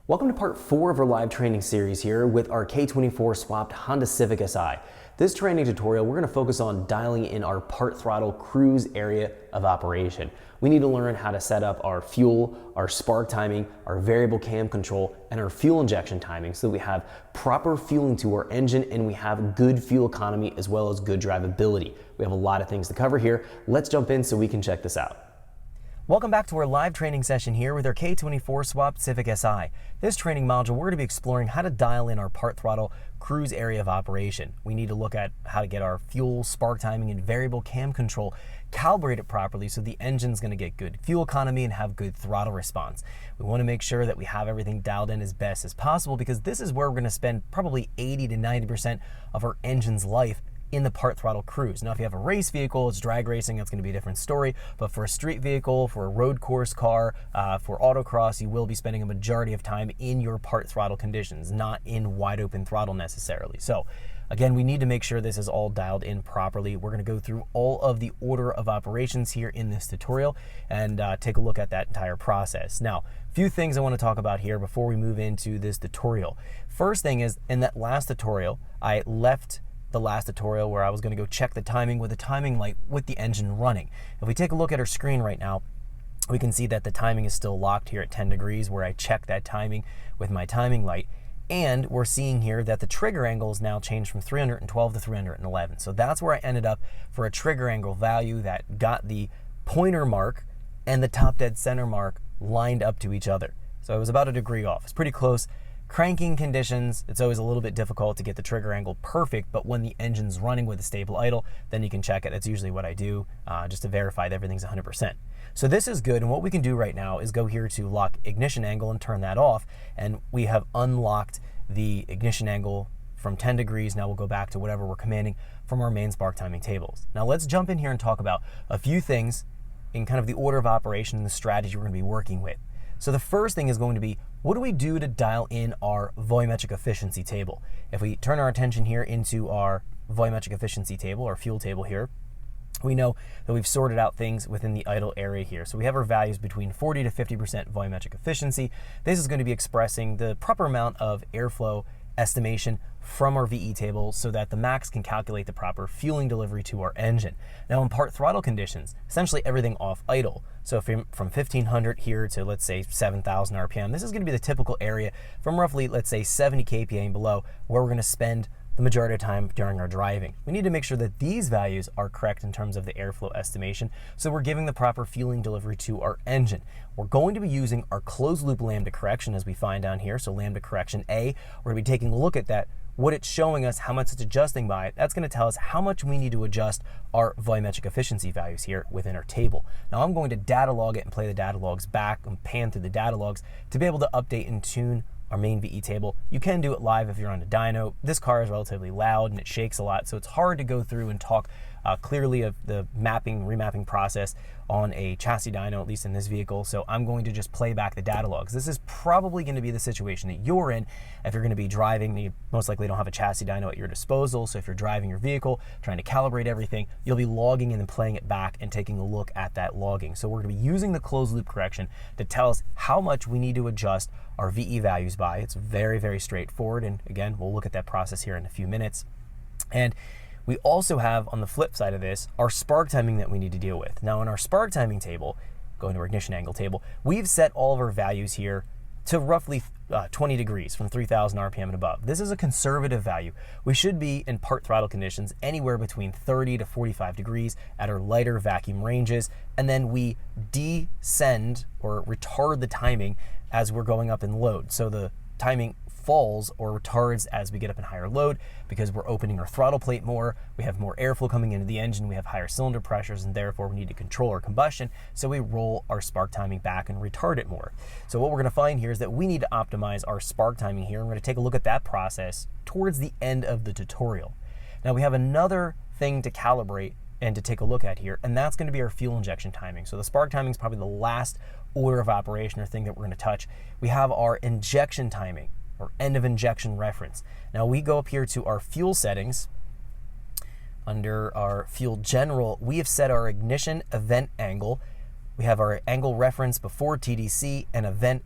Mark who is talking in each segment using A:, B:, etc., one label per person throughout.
A: Welcome to part 4 of our live training series here with our K24 swapped Honda Civic Si. This training tutorial, we're going to focus on dialing in our part throttle cruise area of operation. We need to learn how to set up our fuel, our spark timing, our variable cam control, and our fuel injection timing so that we have proper fueling to our engine and we have good fuel economy as well as good drivability. We have a lot of things to cover here. Let's jump in so we can check this out. Welcome back to our live training session here with our K24 swapped Civic Si. This training module, we're going to be exploring how to dial in our part throttle cruise area of operation. We need to look at how to get our fuel, spark timing, and variable cam control calibrated properly so the engine's going to get good fuel economy and have good throttle response. We want to make sure that we have everything dialed in as best as possible because this is where we're going to spend probably 80 to 90% of our engine's life in the part throttle cruise. Now, if you have a race vehicle, it's drag racing, that's going to be a different story. But for a street vehicle, for a road course car, for autocross, you will be spending a majority of time in your part throttle conditions, not in wide open throttle necessarily. So again, we need to make sure this is all dialed in properly. We're going to go through all of the order of operations here in this tutorial and take a look at that entire process. Now, a few things I want to talk about here before we move into this tutorial. First thing is, in that last tutorial, I left the last tutorial where I was going to go check the timing with the timing light with the engine running. If we take a look at our screen right now, we can see that the timing is still locked here at 10 degrees where I check that timing with my timing light. And we're seeing here that the trigger angle is now changed from 312 to 311. So that's where I ended up for a trigger angle value that got the pointer mark and the top dead center mark lined up to each other. So it was about a degree off. It's pretty close. Cranking conditions, it's always a little bit difficult to get the trigger angle perfect, but when the engine's running with a stable idle, then you can check it. That's usually what I do, just to verify that everything's 100%. So this is good, and what we can do right now is go here to lock ignition angle and turn that off, and we have unlocked the ignition angle from 10 degrees. Now we'll go back to whatever we're commanding from our main spark timing tables. Now let's jump in here and talk about a few things in kind of the order of operation and the strategy we're going to be working with. So the first thing is going to be, what do we do to dial in our volumetric efficiency table? If we turn our attention here into our volumetric efficiency table, our fuel table here, we know that we've sorted out things within the idle area here. So we have our values between 40 to 50% volumetric efficiency. This is going to be expressing the proper amount of airflow estimation from our VE table so that the Max can calculate the proper fueling delivery to our engine. Now in part throttle conditions, essentially everything off idle. So from 1500 here to let's say 7000 RPM, this is going to be the typical area from roughly let's say 70 kPa and below where we're going to spend the majority of time during our driving. We need to make sure that these values are correct in terms of the airflow estimation, so we're giving the proper fueling delivery to our engine. We're going to be using our closed loop lambda correction as we find down here, so lambda correction A. We're going to be taking a look at that, what it's showing us, how much it's adjusting by. That's going to tell us how much we need to adjust our volumetric efficiency values here within our table. Now I'm going to data log it and play the data logs back and pan through the data logs to be able to update and tune our main VE table. You can do it live if you're on a dyno. This car is relatively loud and it shakes a lot, so it's hard to go through and talk clearly of the remapping process on a chassis dyno, at least in this vehicle. So I'm going to just play back the data logs. This is probably going to be the situation that you're in if you're going to be driving. You most likely don't have a chassis dyno at your disposal, so if you're driving your vehicle, trying to calibrate everything, you'll be logging and then playing it back and taking a look at that logging. So we're going to be using the closed loop correction to tell us how much we need to adjust our VE values by. It's very, very straightforward, and again, we'll look at that process here in a few minutes. And we also have, on the flip side of this, our spark timing that we need to deal with. Now in our spark timing table, going to our ignition angle table, we've set all of our values here to roughly 20 degrees from 3000 RPM and above. This is a conservative value. We should be in part throttle conditions anywhere between 30 to 45 degrees at our lighter vacuum ranges, and then we descend or retard the timing as we're going up in load. So the timing falls or retards as we get up in higher load because we're opening our throttle plate more, we have more airflow coming into the engine, we have higher cylinder pressures, and therefore we need to control our combustion, so we roll our spark timing back and retard it more. So what we're going to find here is that we need to optimize our spark timing here, and we're going to take a look at that process towards the end of the tutorial. Now we have another thing to calibrate and to take a look at here, and that's going to be our fuel injection timing. So the spark timing is probably the last order of operation or thing that we're going to touch. We have our injection timing, or end of injection reference. Now we go up here to our fuel settings. Under our fuel general, we have set our ignition event angle. We have our angle reference before TDC and event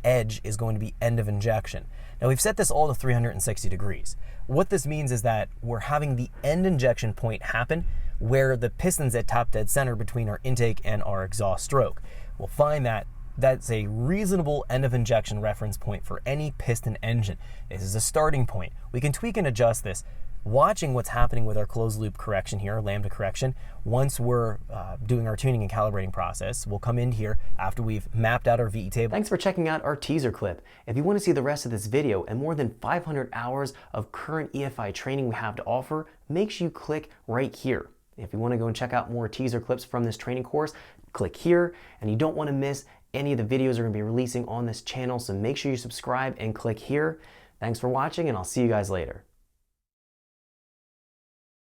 A: edge is going to be end of injection. Now we've set this all to 360 degrees. What this means is that we're having the end injection point happen where the piston's at top dead center between our intake and our exhaust stroke. We'll find that that's a reasonable end of injection reference point for any piston engine. This is a starting point. We can tweak and adjust this, watching what's happening with our closed loop correction here, lambda correction. Once we're doing our tuning and calibrating process, we'll come in here after we've mapped out our VE table. Thanks for checking out our teaser clip. If you want to see the rest of this video and more than 500 hours of current EFI training we have to offer, make sure you click right here. If you want to go and check out more teaser clips from this training course, click here, and you don't want to miss any of the videos we're going to be releasing on this channel, so make sure you subscribe and click here. Thanks for watching, and I'll see you guys later.